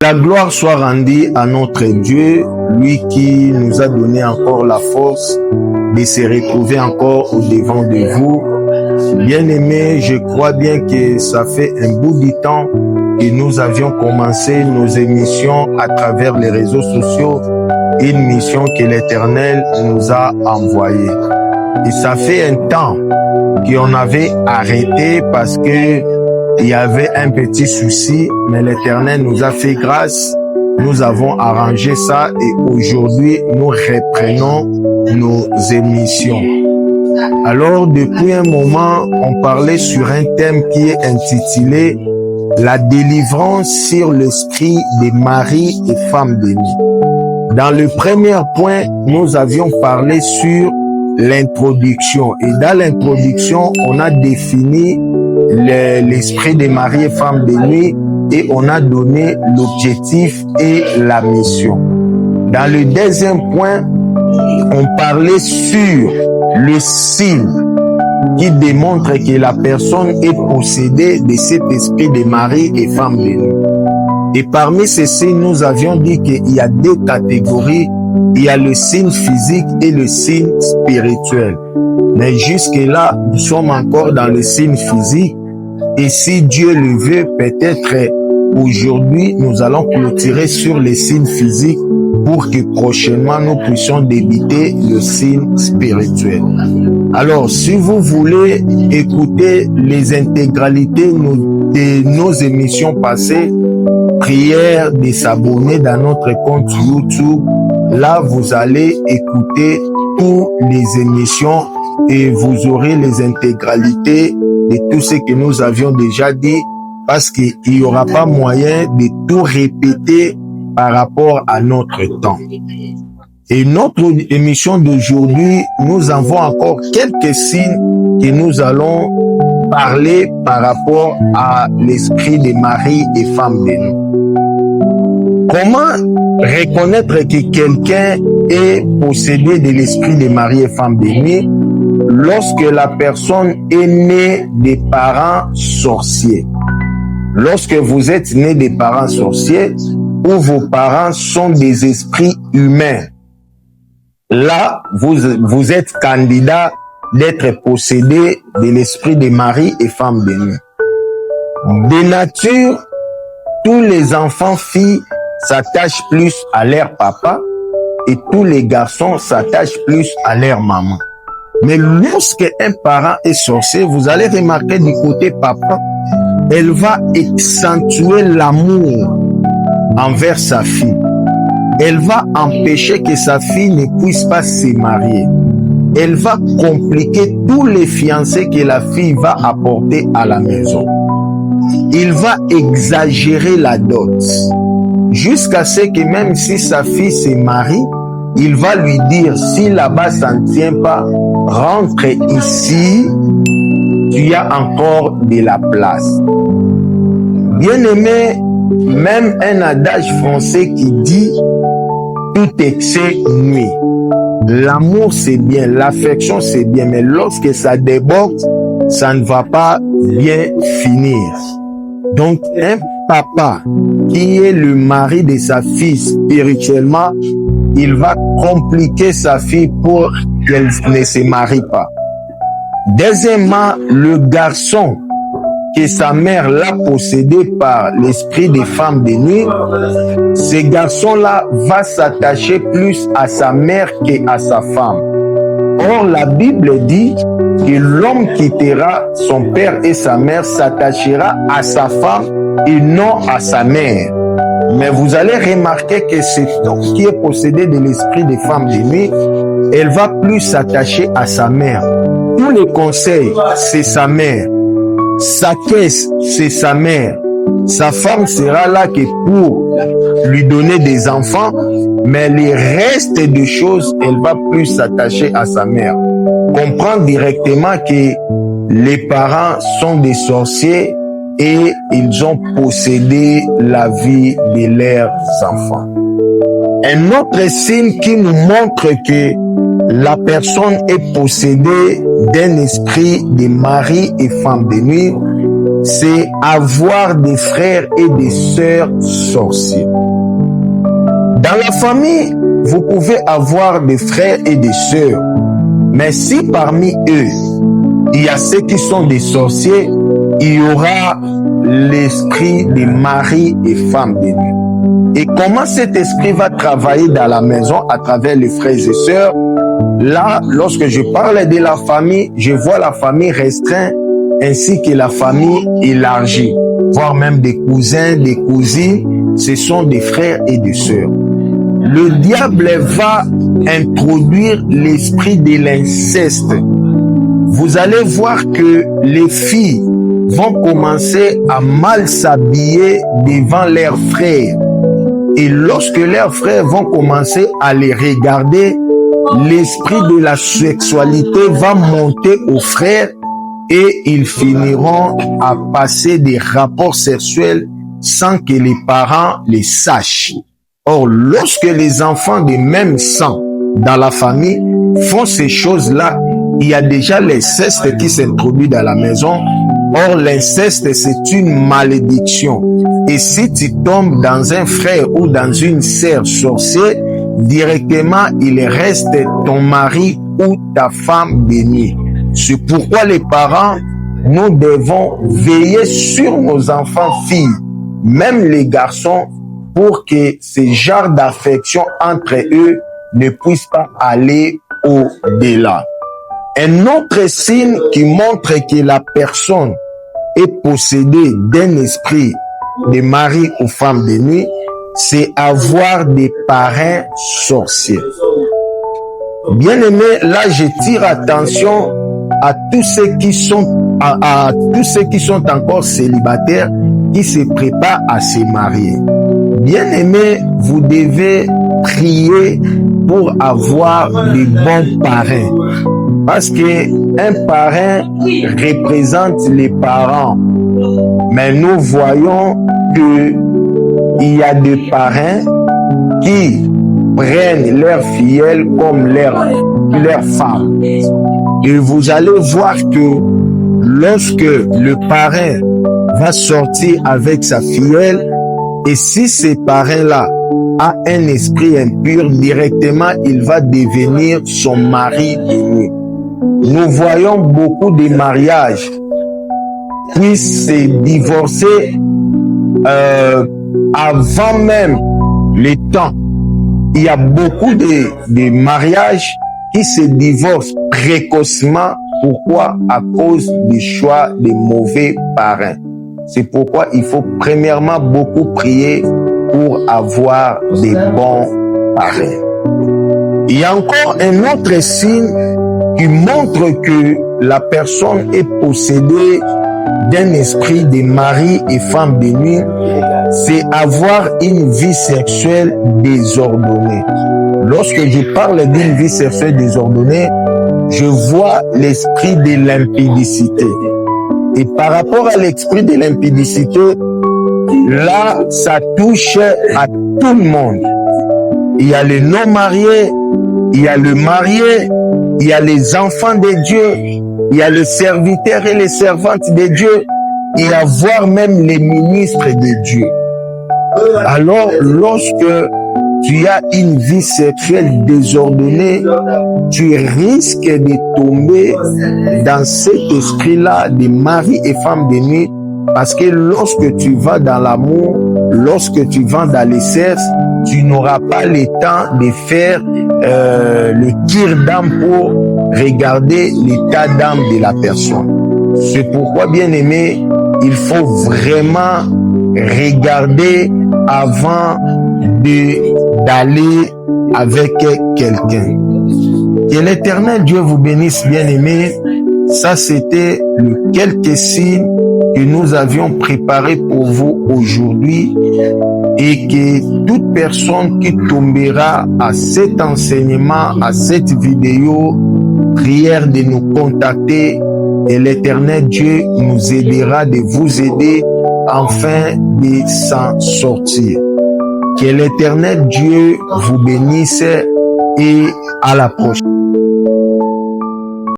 La gloire soit rendue à notre Dieu, lui qui nous a donné encore la force de se retrouver encore au devant de vous. Bien-aimés, je crois bien que ça fait un bout de temps que nous avions commencé nos émissions à travers les réseaux sociaux, une mission que l'Éternel nous a envoyée. Et ça fait un temps qu'on avait arrêté parce que il y avait un petit souci, mais l'Éternel nous a fait grâce. Nous avons arrangé ça et aujourd'hui, nous reprenons nos émissions. Alors, depuis un moment, on parlait sur un thème qui est intitulé « La délivrance sur l'esprit des maris et femmes bénies ». Dans le premier point, nous avions parlé sur l'introduction. Et dans l'introduction, on a défini l'esprit des maris et femmes bénies et on a donné l'objectif et la mission. Dans le deuxième point, on parlait sur le signe qui démontre que la personne est possédée de cet esprit des maris et femmes bénies. Et parmi ces signes, nous avions dit qu'il y a deux catégories. Il y a le signe physique et le signe spirituel. Mais jusque-là, nous sommes encore dans le signe physique. Et si Dieu le veut, peut-être aujourd'hui, nous allons clôturer sur les signes physiques pour que prochainement, nous puissions débuter le signe spirituel. Alors, si vous voulez écouter les intégralités de nos émissions passées, prière de s'abonner dans notre compte YouTube. Là, vous allez écouter toutes les émissions et vous aurez les intégralités de tout ce que nous avions déjà dit parce qu'il n'y aura pas moyen de tout répéter par rapport à notre temps. Et notre émission d'aujourd'hui, nous avons encore quelques signes que nous allons parler par rapport à l'esprit des maris et femmes bénies. Comment reconnaître que quelqu'un est possédé de l'esprit des maris et femmes bénies lorsque la personne est née des parents sorciers? Lorsque vous êtes né des parents sorciers ou vos parents sont des esprits humains, là, vous êtes candidat d'être possédé de l'esprit des maris et femmes bénies. De nature, tous les enfants filles s'attachent plus à leur papa et tous les garçons s'attachent plus à leur maman. Mais lorsque un parent est sorcier, vous allez remarquer du côté papa, elle va accentuer l'amour envers sa fille. Elle va empêcher que sa fille ne puisse pas se marier. Elle va compliquer tous les fiancés que la fille va apporter à la maison. Il va exagérer la dot. Jusqu'à ce que même si sa fille se marie, il va lui dire, si là-bas ça ne tient pas, rentre ici, tu as encore de la place. Bien-aimé, même un adage français qui dit, tout excès nuit. L'amour c'est bien, l'affection c'est bien, mais lorsque ça déborde, ça ne va pas bien finir. Donc, un papa qui est le mari de sa fille spirituellement, il va compliquer sa fille pour qu'elle ne se marie pas. Deuxièmement, le garçon que sa mère l'a possédé par l'esprit des femmes bénies, ce garçon-là va s'attacher plus à sa mère qu'à sa femme. Or, la Bible dit que l'homme quittera son père et sa mère, s'attachera à sa femme et non à sa mère. Mais vous allez remarquer que cet homme qui est possédé de l'esprit des femmes bénies, elle va plus s'attacher à sa mère. Tous les conseils, c'est sa mère. Sa caisse, c'est sa mère. Sa femme sera là que pour lui donner des enfants, mais les restes de choses, elle va plus s'attacher à sa mère. Comprendre directement que les parents sont des sorciers et ils ont possédé la vie de leurs enfants. Un autre signe qui nous montre que la personne est possédée d'un esprit de mari et femme bénie, c'est avoir des frères et des sœurs sorciers. Dans la famille, vous pouvez avoir des frères et des sœurs, mais si parmi eux, il y a ceux qui sont des sorciers, il y aura l'esprit des maris et femmes de nuit. Et comment cet esprit va travailler dans la maison à travers les frères et sœurs? Là, lorsque je parle de la famille, je vois la famille restreinte ainsi que la famille élargie, voire même des cousins, des cousines, ce sont des frères et des sœurs. Le diable va introduire l'esprit de l'inceste. Vous allez voir que les filles vont commencer à mal s'habiller devant leurs frères. Et lorsque leurs frères vont commencer à les regarder, l'esprit de la sexualité va monter aux frères et ils finiront à passer des rapports sexuels sans que les parents les sachent. Or, lorsque les enfants de même sang dans la famille font ces choses-là, il y a déjà l'inceste qui s'introduit dans la maison. Or, l'inceste, c'est une malédiction. Et si tu tombes dans un frère ou dans une sœur sorcière, directement, il reste ton mari ou ta femme bénie. C'est pourquoi les parents, nous devons veiller sur nos enfants filles, même les garçons, pour que ce genre d'affection entre eux ne puisse pas aller au-delà. Un autre signe qui montre que la personne est possédée d'un esprit de mari ou femme de nuit, c'est avoir des parrains sorciers. Bien aimé, là je tire attention à tous ceux qui sont à tous ceux qui sont encore célibataires, qui se préparent à se marier. Bien aimé, vous devez prier pour avoir de bons parrains. Parce que un parrain représente les parents. Mais nous voyons que il y a des parrains qui prennent leurs filleuls comme leurs femmes. Et vous allez voir que lorsque le parrain va sortir avec sa filleule, et si ce parrain-là a un esprit impur, directement il va devenir son mari de nuit. Nous voyons beaucoup de mariages qui se divorcent avant même le temps. Il y a beaucoup de mariages qui se divorcent précocement. Pourquoi? À cause du choix des mauvais parrains. C'est pourquoi il faut premièrement beaucoup prier pour avoir des bons parrains. Il y a encore un autre signe qui montre que la personne est possédée d'un esprit de mari et femme de nuit, c'est avoir une vie sexuelle désordonnée. Lorsque je parle d'une vie sexuelle désordonnée, je vois l'esprit de l'impudicité. Et par rapport à l'esprit de l'impudicité, là, ça touche à tout le monde. Il y a les non-mariés, il y a le marié, il y a les enfants de Dieu, il y a les serviteurs et les servantes de Dieu, il y a voire même les ministres de Dieu. Alors, lorsque tu as une vie sexuelle désordonnée, tu risques de tomber dans cet esprit-là de mari et femme de nuit, parce que lorsque tu vas dans l'amour, lorsque tu vas dans les sexe, tu n'auras pas le temps de faire le tir d'âme pour regarder l'état d'âme de la personne. C'est pourquoi, bien aimé, il faut vraiment regarder avant d'aller avec quelqu'un. Que l'Éternel Dieu vous bénisse, bien aimé. Ça, c'était le quelques signes que nous avions préparés pour vous aujourd'hui, et que toute personne qui tombera à cet enseignement, à cette vidéo, prière de nous contacter, et l'Éternel Dieu nous aidera de vous aider afin de s'en sortir. Que l'Éternel Dieu vous bénisse et à la prochaine.